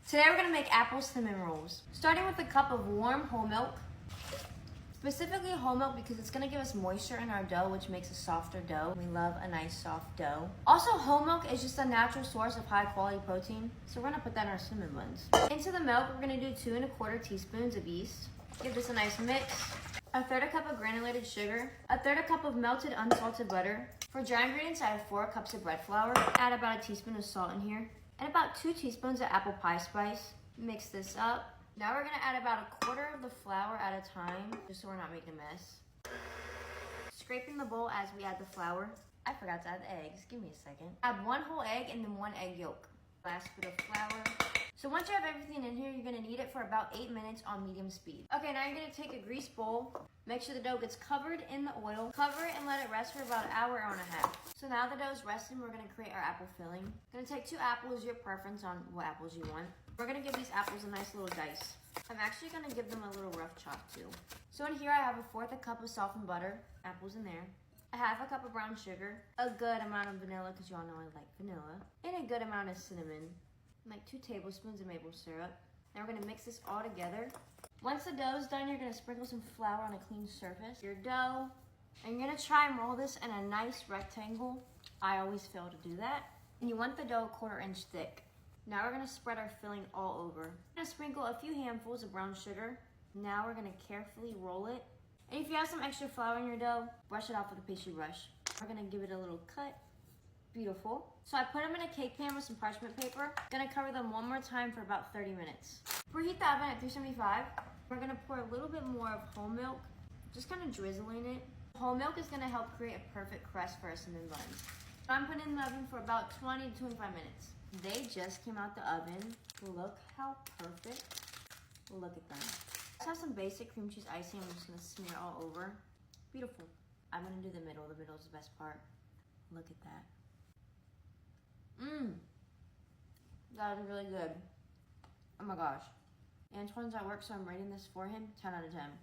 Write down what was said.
Today we're gonna make apple cinnamon rolls. Starting with a cup of warm whole milk. Specifically whole milk because it's gonna give us moisture in our dough, which makes a softer dough. We love a nice soft dough. Also, whole milk is just a natural source of high quality protein, so we're gonna put that in our cinnamon buns. Into the milk, we're gonna do 2 1/4 teaspoons of yeast. Give this a nice mix. 1/3 cup of granulated sugar. 1/3 cup of melted unsalted butter. For dry ingredients, I have 4 cups of bread flour. Add about a teaspoon of salt in here. And about 2 teaspoons of apple pie spice. Mix this up. Now we're gonna add about 1/4 of the flour at a time, just so we're not making a mess. Scraping the bowl as we add the flour. I forgot to add the eggs, give me a second. Add 1 whole egg and then 1 egg yolk. Last bit of flour. So once you have everything in here, you're gonna knead it for about 8 minutes on medium speed. Okay, now you're gonna take a greased bowl. Make sure the dough gets covered in the oil. Cover it and let it rest for about an hour, hour and a half. So now the dough's resting, we're gonna create our apple filling. Gonna take 2 apples, your preference on what apples you want. We're gonna give these apples a nice little dice. I'm actually gonna give them a little rough chop too. So in here I have 1/4 cup of softened butter, apples in there. 1/2 cup of brown sugar, a good amount of vanilla because y'all know I like vanilla, and a good amount of cinnamon, like 2 tablespoons of maple syrup. Now we're gonna mix this all together. Once the dough is done, you're gonna sprinkle some flour on a clean surface. Your dough, and you're gonna try and roll this in a nice rectangle. I always fail to do that. And you want the dough 1/4 inch thick. Now we're gonna spread our filling all over. We're gonna sprinkle a few handfuls of brown sugar. Now we're gonna carefully roll it. And if you have some extra flour in your dough, brush it off with a pastry brush. We're gonna give it a little cut. Beautiful. So I put them in a cake pan with some parchment paper. Gonna cover them one more time for about 30 minutes. Preheat the oven at 375. We're gonna pour a little bit more of whole milk, just kind of drizzling it. Whole milk is gonna help create a perfect crust for our cinnamon buns. I'm putting it in the oven for about 20 to 25 minutes. They just came out the oven. Look how perfect. Look at them. I just have some basic cream cheese icing. I'm just gonna smear all over. Beautiful. I'm gonna do the middle. The middle is the best part. Look at that. That is really good. Oh my gosh. Antoine's at work, so I'm rating this for him 10 out of 10.